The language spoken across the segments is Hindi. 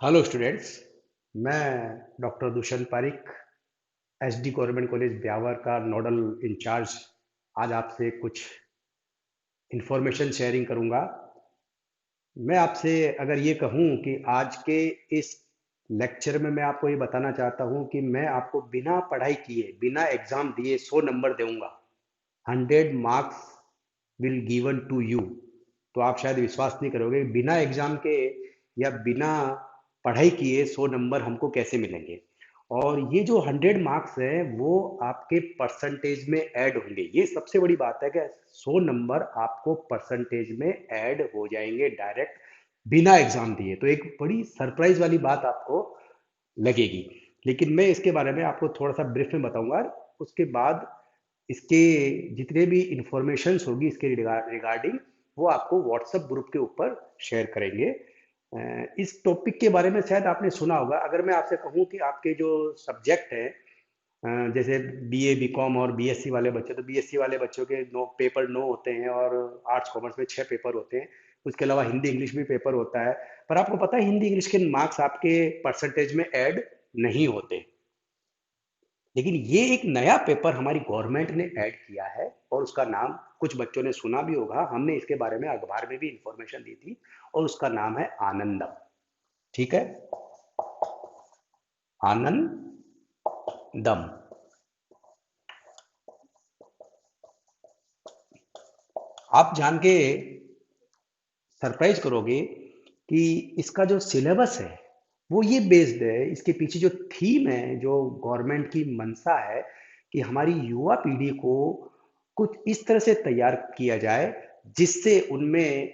Hello students. मैं doctor Dushyant Parik, SD government college Beawar का नोडल इंचार्ज आज आपसे कुछ इंफॉर्मेशन शेयरिंग करूंगा। मैं आपसे अगर ये कहूँ कि आज के इस लेक्चर में मैं आपको ये बताना चाहता हूँ कि मैं आपको बिना पढ़ाई किए, बिना एग्जाम दिए 100 नंबर दूंगा। 100 marks will given to you. तो आप शायद विश्वास नहीं करोगे, बिना एग्जाम के या बिना पढ़ाई किए 100 नंबर हमको कैसे मिलेंगे। और ये जो 100 मार्क्स है वो आपके परसेंटेज में ऐड होंगे। ये सबसे बड़ी बात है कि 100 नंबर आपको परसेंटेज में ऐड हो जाएंगे डायरेक्ट, बिना एग्जाम दिए। तो एक बड़ी सरप्राइज वाली बात आपको लगेगी। लेकिन मैं इसके बारे में आपको थोड़ा सा ब्रीफ में बताऊंगा। उसके बाद इसके जितने भी इंफॉर्मेशंस होगी इसके रिगार्डिंग, वो आपको व्हाट्सएप ग्रुप के ऊपर शेयर करेंगे। इस टॉपिक के बारे में शायद आपने सुना होगा। अगर मैं आपसे कहूँ कि आपके जो सब्जेक्ट हैं, जैसे बीए बीकॉम और बीएससी वाले बच्चे, तो बीएससी वाले बच्चों के 9 पेपर होते हैं और आर्ट्स कॉमर्स में 6 पेपर होते हैं। उसके अलावा हिंदी इंग्लिश भी पेपर होता है। पर आपको पता है हिंदी इंग्लिश के मार्क्स आपके परसेंटेज में ऐड नहीं होते। लेकिन ये एक नया पेपर हमारी गवर्नमेंट ने ऐड किया है और उसका नाम कुछ बच्चों ने सुना भी होगा। हमने इसके बारे में अखबार में भी इंफॉर्मेशन दी थी और उसका नाम है आनंदम। ठीक है, आनंदम। आप जान के सरप्राइज करोगे कि इसका जो सिलेबस है वो ये बेस्ड है, इसके पीछे जो थीम है, जो गवर्नमेंट की मंशा है कि हमारी युवा पीढ़ी को कुछ इस तरह से तैयार किया जाए जिससे उनमें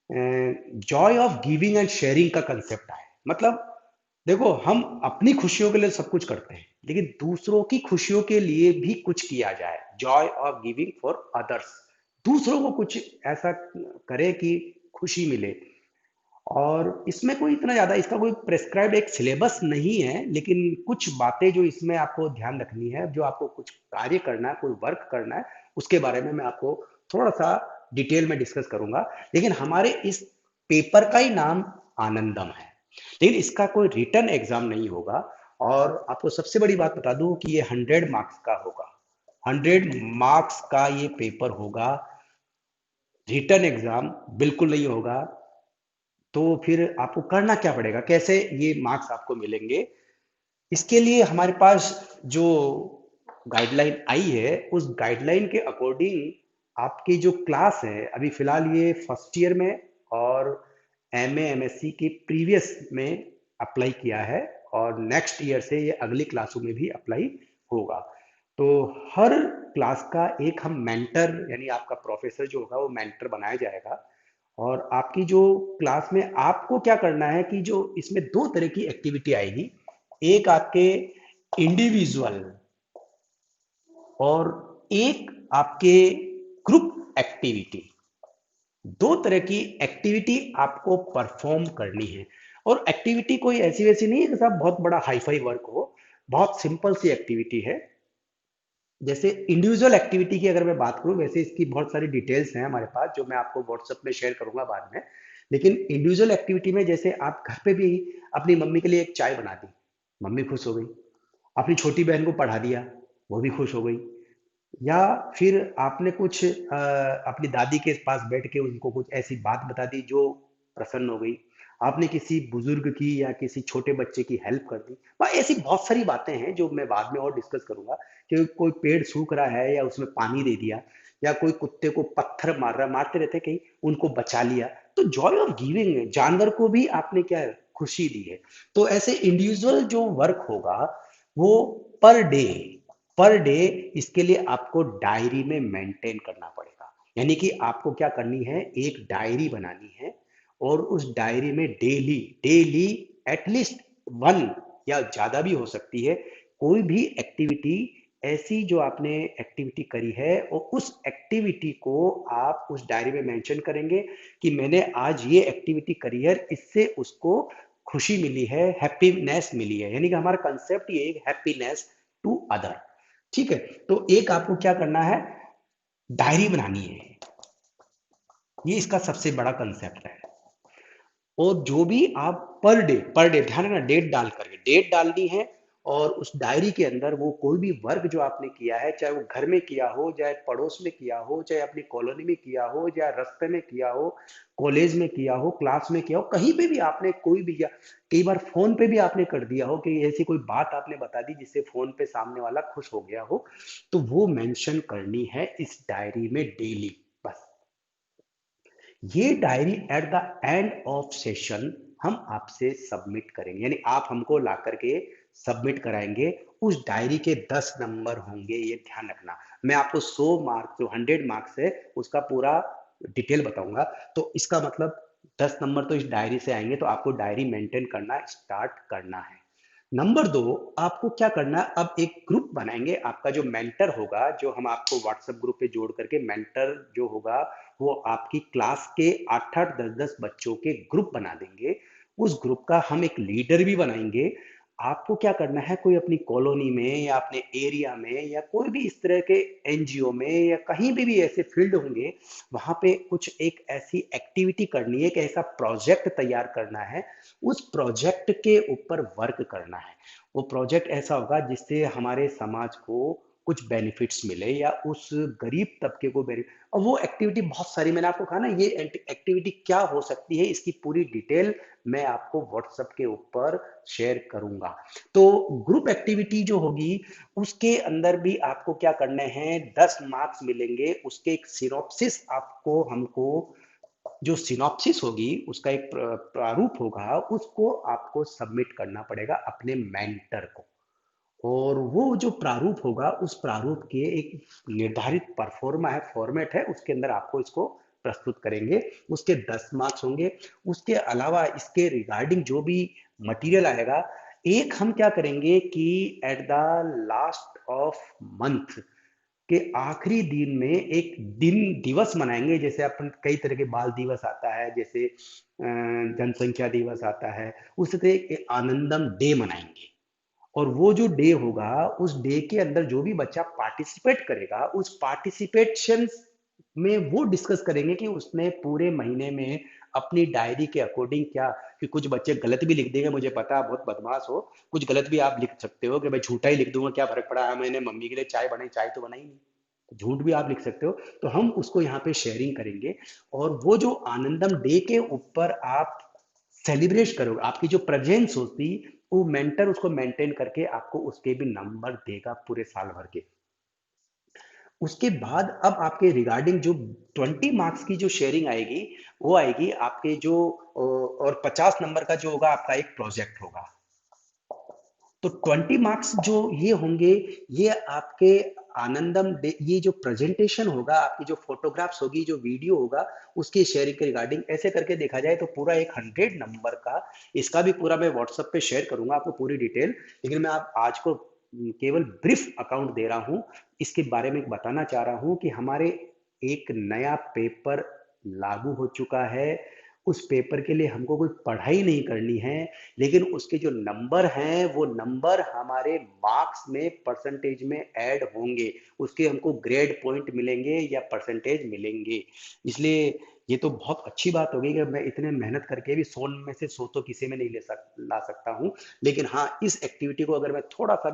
Joy of giving and sharing का कंसेप्ट आए। मतलब देखो, हम अपनी खुशियों के लिए सब कुछ करते हैं, लेकिन दूसरों की खुशियों के लिए भी कुछ किया जाए। Joy of giving for others, दूसरों को कुछ ऐसा करे कि खुशी मिले। और इसमें कोई इतना ज्यादा इसका कोई प्रेस्क्राइब एक सिलेबस नहीं है, लेकिन कुछ बातें जो इसमें आपको ध्यान रखनी है, जो आपको कुछ कार्य करना है, कोई वर्क करना है, उसके बारे में मैं आपको थोड़ा सा डिटेल में डिस्कस करूंगा। लेकिन हमारे इस पेपर का ही नाम आनंदम है, लेकिन इसका कोई रिटर्न एग्जाम नहीं होगा। और आपको सबसे बड़ी बात बता दूं कि ये 100 मार्क्स का होगा। 100 मार्क्स का ये पेपर होगा, रिटर्न एग्जाम बिल्कुल नहीं होगा। तो फिर आपको करना क्या पड़ेगा, कैसे ये मार्क्स आपको मिलेंगे? इसके लिए हमारे पास जो गाइडलाइन आई है, उस गाइडलाइन के अकॉर्डिंग आपकी जो क्लास है, अभी फिलहाल ये फर्स्ट ईयर में और एमए एमएससी के प्रीवियस में अप्लाई किया है, और नेक्स्ट ईयर से ये अगली क्लासों में भी अप्लाई होगा। तो हर क्लास का एक हम मेंटर, यानी आपका प्रोफेसर जो होगा वो मेंटर बनाया जाएगा। और आपकी जो क्लास में आपको क्या करना है कि जो इसमें दो तरह की एक्टिविटी आएगी। एक आपके इंडिविजुअल और एक आपके ग्रुप एक्टिविटी। दो तरह की एक्टिविटी आपको परफॉर्म करनी है। और एक्टिविटी कोई ऐसी वैसी नहीं है कि साहब बहुत बड़ा हाईफाई वर्क हो, बहुत सिंपल सी एक्टिविटी है। जैसे इंडिविजुअल एक्टिविटी की अगर मैं बात करूं, वैसे इसकी बहुत सारी डिटेल्स हैं हमारे पास जो मैं आपको व्हाट्सएप में शेयर करूंगा बाद में। लेकिन इंडिविजुअल एक्टिविटी में जैसे आप घर पे भी अपनी मम्मी के लिए एक चाय बना दी, मम्मी खुश हो गई। अपनी छोटी बहन को पढ़ा दिया, वो भी खुश हो गई। या फिर आपने कुछ अपनी दादी के पास बैठ के उनको कुछ ऐसी बात बता दी जो प्रसन्न हो गई। आपने किसी बुजुर्ग की या किसी छोटे बच्चे की हेल्प कर दी। ऐसी बहुत सारी बातें हैं जो मैं बाद में और डिस्कस करूंगा, कि कोई पेड़ सूख रहा है या उसमें पानी दे दिया, या कोई कुत्ते को पत्थर मार रहा, मारते रहते कहीं, उनको बचा लिया। तो जॉय ऑफ गिविंग है, जानवर को भी आपने क्या है, खुशी दी है। तो ऐसे इंडिविजुअल जो वर्क होगा वो पर डे, पर डे इसके लिए आपको डायरी में मेंटेन करना पड़ेगा। यानी कि आपको क्या करनी है, एक डायरी बनानी है और उस डायरी में डेली डेली एटलीस्ट वन या ज्यादा भी हो सकती है, कोई भी एक्टिविटी ऐसी जो आपने एक्टिविटी करी है, और उस एक्टिविटी को आप उस डायरी में मेंशन करेंगे कि मैंने आज ये एक्टिविटी करी है, इससे उसको खुशी मिली है, हैप्पीनेस मिली है। यानी कि हमारा कंसेप्ट ये है, हैप्पीनेस टू अदर। ठीक है, तो एक आपको क्या करना है, डायरी बनानी है। ये इसका सबसे बड़ा कंसेप्ट है। और जो भी आप पर डे ध्यान रखना, डेट डाल करके डेट डालनी है। और उस डायरी के अंदर वो कोई भी वर्क जो आपने किया है, चाहे वो घर में किया हो, चाहे पड़ोस में किया हो, चाहे अपनी कॉलोनी में किया हो, या रास्ते में किया हो, कॉलेज में किया हो, क्लास में किया हो, कहीं पे भी आपने कोई भी किया, कई बार फोन पे भी आपने कर दिया हो कि ऐसी कोई बात आपने बता दी जिससे फोन पे सामने वाला खुश हो गया हो, तो वो मेंशन करनी है इस डायरी में डेली। बस ये diary at the end of session हम आपसे सबमिट करेंगे, यानी आप हमको ला करके सबमिट कराएंगे। उस डायरी के 10 नंबर होंगे, ये ध्यान रखना। मैं आपको 100 मार्क्स, जो 100 मार्क्स है उसका पूरा डिटेल बताऊंगा। तो इसका मतलब 10 नंबर तो इस डायरी से आएंगे, तो आपको डायरी मेंटेन करना स्टार्ट करना है। नंबर दो, आपको क्या करना है, अब एक ग्रुप बनाएंगे। आपका जो मेंटर होगा, जो हम आपको व्हाट्सएप ग्रुप पे जोड़ करके, मेंटर जो होगा वो आपकी क्लास के 8-8 10-10 बच्चों के ग्रुप बना देंगे। उस ग्रुप का हम एक लीडर भी बनाएंगे। आपको क्या करना है, कोई अपनी कॉलोनी में या अपने एरिया में या कोई भी इस तरह के एनजीओ में या कहीं भी ऐसे फील्ड होंगे, वहां पे कुछ एक ऐसी एक्टिविटी करनी है, एक ऐसा प्रोजेक्ट तैयार करना है। उस प्रोजेक्ट के ऊपर वर्क करना है। वो प्रोजेक्ट ऐसा होगा जिससे हमारे समाज को कुछ बेनिफिट्स मिले, या उस गरीब तबके को बेनिफिट। और वो एक्टिविटी बहुत सारी, मैंने आपको कहा ना, ये एक्टिविटी क्या हो सकती है, इसकी पूरी डिटेल मैं आपको व्हाट्सएप के ऊपर शेयर करूंगा। तो ग्रुप एक्टिविटी जो होगी, उसके अंदर भी आपको क्या करने हैं, 10 मार्क्स मिलेंगे। उसके एक सिनॉप्सिस आपको हमको, जो सिनॉप्सिस होगी उसका एक प्रारूप होगा, उसको आपको सबमिट करना पड़ेगा अपने मेंटर को। और वो जो प्रारूप होगा, उस प्रारूप के एक निर्धारित परफॉर्मा है, फॉर्मेट है, उसके अंदर आपको इसको प्रस्तुत करेंगे। उसके 10 मार्क्स होंगे। उसके अलावा इसके रिगार्डिंग जो भी मटेरियल आएगा, एक हम क्या करेंगे कि at the last of month के आखिरी दिन में एक दिवस मनाएंगे। जैसे अपन कई तरह के बाल दिवस आता है, जैसे जनसंख्या दिवस आता है, उसी तरह एक आनंदम डे मनाएंगे। और वो जो डे होगा, उस डे के अंदर जो भी बच्चा पार्टिसिपेट करेगा, उस पार्टिसिपेशन में वो डिस्कस करेंगे कि उसने पूरे महीने में अपनी डायरी के अकॉर्डिंग क्या। कि कुछ बच्चे गलत भी लिख देंगे, मुझे पता है बहुत बदमाश हो, कुछ गलत भी आप लिख सकते हो कि भाई झूठा ही लिख दूंगा, क्या फर्क पड़ा है, मैंने मम्मी के लिए चाय बनाई, चाय तो बनाई नहीं। तो झूठ भी आप लिख सकते हो। तो हम उसको यहाँ पे शेयरिंग करेंगे। और वो जो आनंदम डे के ऊपर आप सेलिब्रेट करोगे, आपकी जो प्रेजेंस होती, वो मेंटर उसको मेंटेन करके आपको उसके भी नंबर देगा पूरे साल भर के। उसके बाद अब आपके रिगार्डिंग जो 20 मार्क्स की जो शेयरिंग आएगी, वो आएगी आपके जो और 50 नंबर का जो होगा आपका एक प्रोजेक्ट होगा। तो 20 मार्क्स जो ये होंगे, ये आपके आनंदम ये जो प्रेजेंटेशन होगा, आपकी जो फोटोग्राफ्स होगी, जो वीडियो होगा, उसकी शेयरिंग के रिगार्डिंग ऐसे करके देखा जाए तो पूरा एक 100 नंबर का, इसका भी पूरा मैं व्हाट्सएप पे शेयर करूंगा आपको पूरी डिटेल। लेकिन मैं आप आज को केवल ब्रीफ अकाउंट दे रहा हूं। इसके बारे में बताना चाह रहा हूं कि हमारे एक नया पेपर लागू हो चुका है। उस पेपर के लिए हमको कोई पढ़ाई नहीं करनी है, लेकिन उसके जो नंबर हैं, वो नंबर हमारे मार्क्स में परसेंटेज में ऐड होंगे। उसके हमको ग्रेड पॉइंट मिलेंगे या परसेंटेज मिलेंगे। इसलिए ये तो बहुत अच्छी बात होगी कि मैं इतने मेहनत करके भी 100 में से 100 तो किसी में नहीं ला सकता हूँ। लेकिन हाँ, इस एक्टिविटी को अगर मैं थोड़ा सा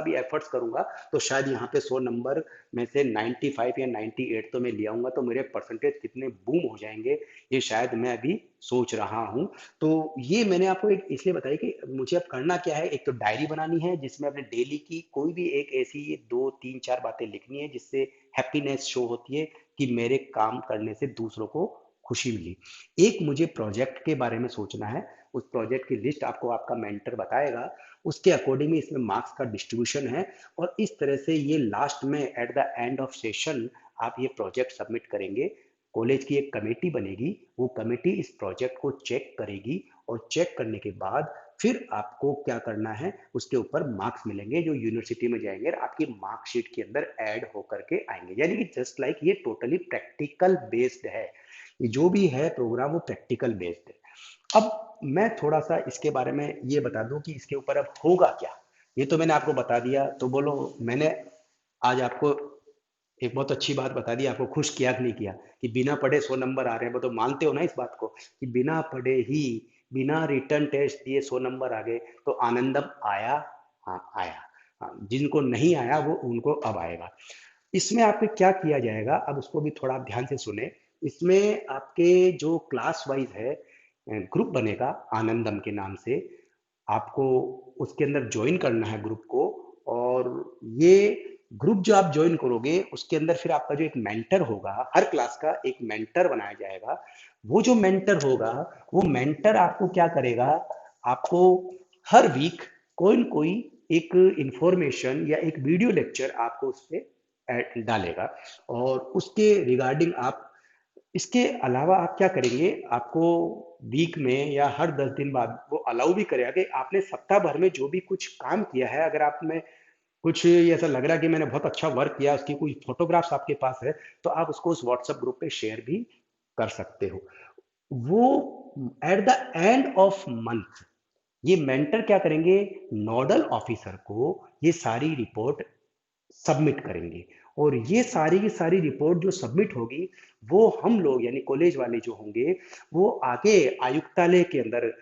भी एफर्ट्स करूंगा, तो शायद यहाँ पे 100 नंबर में से 95 या 98 तो मैं ले आऊंगा। तो मेरे परसेंटेज कितने बूम हो जाएंगे, ये शायद मैं अभी सोच रहा हूँ। तो ये मैंने आपको एक इसलिए बताया कि मुझे अब करना क्या है। एक तो डायरी बनानी है जिसमें अपने डेली की कोई भी एक ऐसी 2 3 4 बातें लिखनी है, जिससे हैप्पीनेस शो होती है कि मेरे काम करने से दूसरों को खुशी मिली। एक मुझे प्रोजेक्ट के बारे में सोचना है। उस प्रोजेक्ट की लिस्ट आपको आपका मेंटर बताएगा। उसके अकॉर्डिंग इसमें मार्क्स का डिस्ट्रीब्यूशन है। और इस तरह से ये लास्ट में at the end of session आप ये प्रोजेक्ट सबमिट करेंगे। कॉलेज की एक कमेटी बनेगी, वो कमेटी इस प्रोजेक्ट को चेक करेगी। और चेक करने के बाद फिर आपको क्या करना है, उसके ऊपर मार्क्स मिलेंगे जो यूनिवर्सिटी में जाएंगे और आपकी मार्कशीट के अंदर ऐड होकर के आएंगे। यानी कि जस्ट लाइक ये टोटली प्रैक्टिकल बेस्ड है। ये जो भी है प्रोग्राम, वो प्रैक्टिकल बेस्ड है। अब मैं थोड़ा सा इसके बारे में ये बता दूं कि इसके ऊपर अब होगा क्या। ये तो मैंने आपको बता दिया, तो बोलो मैंने आज आपको एक बहुत अच्छी बात बता दी, आपको खुश किया कि नहीं किया कि बिना पढ़े 100 नंबर आ रहे हैं, वो तो मानते हो ना इस बात को कि बिना पढ़े ही, बिना रिटर्न टेस्ट दिए 100 नंबर आ गए, तो आनंदम आया? हाँ आया। हाँ, जिनको नहीं आया वो उनको अब आएगा। इसमें आपके क्या किया जाएगा, अब उसको भी थोड़ा आप ध्यान से सुने। इसमें आपके जो क्लास वाइज है ग्रुप बनेगा आनंदम के नाम से, आपको उसके अंदर ज्वाइन करना है ग्रुप को। और ये ग्रुप जो आप ज्वाइन करोगे उसके अंदर फिर आपका जो एक मेंटर होगा, हर क्लास का एक मेंटर बनाया जाएगा। वो जो मेंटर होगा, वो मेंटर आपको क्या करेगा, आपको हर वीक कोई न कोई एक इंफॉर्मेशन या एक वीडियो लेक्चर आपको उस पे डालेगा। और उसके रिगार्डिंग आप, इसके अलावा आप क्या करेंगे, आपको वीक में या हर 10 दिन बाद वो अलाउ भी करेगा कि आपने सप्ताह भर में जो भी कुछ काम किया है, अगर आप में कुछ ऐसा लग रहा है कि मैंने बहुत अच्छा वर्क किया, उसकी कोई फोटोग्राफ्स आपके पास है, तो आप उसको उस व्हाट्सएप ग्रुप पे शेयर भी कर सकते हो। वो at the end of month ये मेंटर क्या करेंगे, नोडल ऑफिसर को ये सारी रिपोर्ट सबमिट करेंगे। और ये सारी की सारी रिपोर्ट जो सबमिट होगी, वो हम लोग यानी कॉलेज वाले जो होंगे, वो आगे आयुक्तालय के अंदर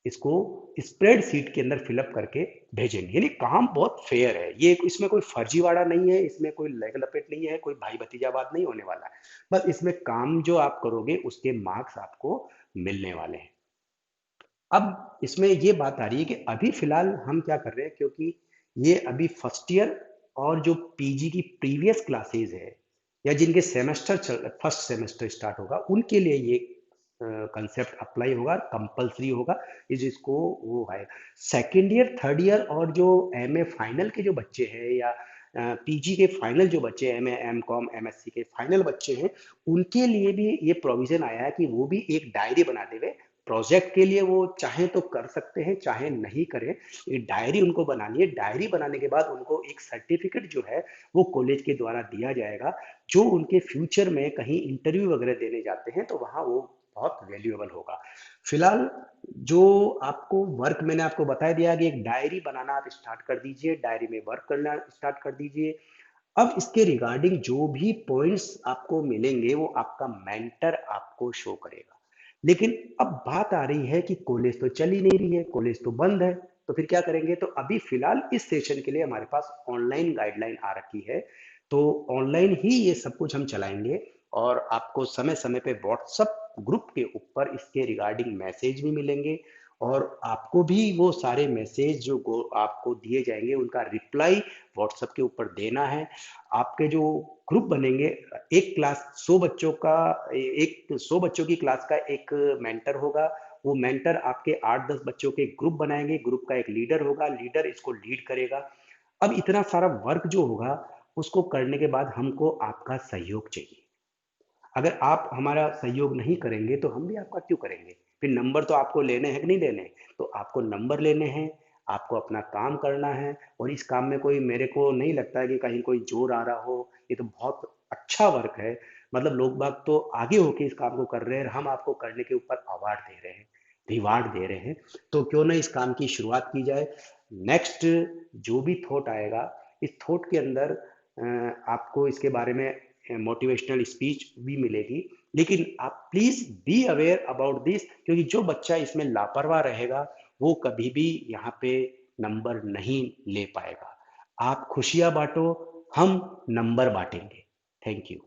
इसको स्प्रेड शीट के अंदर फिलअप करके भेजेंगे। यानी काम बहुत फेयर है ये, इसमें कोई फर्जीवाड़ा नहीं है, इसमें कोई लग लपेट नहीं है, कोई भाई भतीजावाद नहीं होने वाला है। बस इसमें काम जो आप करोगे उसके मार्क्स आपको मिलने वाले हैं। अब इसमें ये बात आ रही है कि अभी फिलहाल हम क्या कर रहे हैं, क्योंकि ये अभी फर्स्ट ईयर और जो पीजी की प्रीवियस क्लासेस है, या जिनके सेमेस्टर चल फर्स्ट सेमेस्टर स्टार्ट होगा, उनके लिए ये कंसेप्ट अप्लाई होगा, कंपलसरी होगा। इस जिसको वो है सेकेंड ईयर थर्ड ईयर और जो एमए फाइनल के जो बच्चे हैं, या पीजी के फाइनल जो बच्चे, एमए एम कॉम एमएससी के फाइनल बच्चे हैं, उनके लिए भी ये प्रोविजन आया है कि वो भी एक डायरी बनाते हुए प्रोजेक्ट के लिए वो चाहे तो कर सकते हैं, चाहे नहीं करें। ये डायरी उनको बनानी है, डायरी बनाने के बाद उनको एक सर्टिफिकेट जो है वो कॉलेज के द्वारा दिया जाएगा, जो उनके फ्यूचर में कहीं इंटरव्यू वगैरह देने जाते हैं तो वहाँ वो बहुत वैल्यूएबल होगा। फिलहाल जो आपको वर्क मैंने आपको बता दिया कि एक डायरी बनाना आप स्टार्ट कर दीजिए, डायरी में वर्क करना स्टार्ट कर दीजिए। अब इसके रिगार्डिंग जो भी पॉइंट्स आपको मिलेंगे वो आपका मेंटर आपको शो करेगा। लेकिन अब बात आ रही है कि कॉलेज तो चल ही नहीं रही है, कॉलेज तो बंद है, तो फिर क्या करेंगे। तो अभी फिलहाल इस सेशन के लिए हमारे पास ऑनलाइन गाइडलाइन आ रखी है, तो ऑनलाइन ही ये सब कुछ हम चलाएंगे। और आपको समय समय पे व्हाट्सएप ग्रुप के ऊपर इसके रिगार्डिंग मैसेज भी मिलेंगे। और आपको भी वो सारे मैसेज जो आपको दिए जाएंगे उनका रिप्लाई व्हाट्सएप के ऊपर देना है। आपके जो ग्रुप बनेंगे, एक क्लास 100 बच्चों का, एक 100 बच्चों की क्लास का एक मेंटर होगा। वो मेंटर आपके 8-10 बच्चों के ग्रुप बनाएंगे, ग्रुप का एक लीडर होगा, लीडर इसको लीड करेगा। अब इतना सारा वर्क जो होगा उसको करने के बाद हमको आपका सहयोग चाहिए। अगर आप हमारा सहयोग नहीं करेंगे तो हम भी आपका क्यों करेंगे। फिर नंबर तो आपको लेने हैं कि नहीं लेने, तो आपको नंबर लेने हैं, आपको अपना काम करना है। और इस काम में कोई, मेरे को नहीं लगता है कि कहीं कोई जोर आ रहा हो, ये तो बहुत अच्छा वर्क है। मतलब लोग बाग तो आगे होके इस काम को कर रहे हैं, हम आपको करने के ऊपर अवार्ड दे रहे हैं, रिवार्ड दे रहे हैं। तो क्यों ना इस काम की शुरुआत की जाए। नेक्स्ट जो भी थॉट आएगा, इस थॉट के अंदर आपको इसके बारे में मोटिवेशनल स्पीच भी मिलेगी। लेकिन आप please be aware about this, क्योंकि जो बच्चा इसमें लापरवाह रहेगा वो कभी भी यहाँ पे नंबर नहीं ले पाएगा। आप खुशियां बांटो, हम नंबर बांटेंगे। Thank you.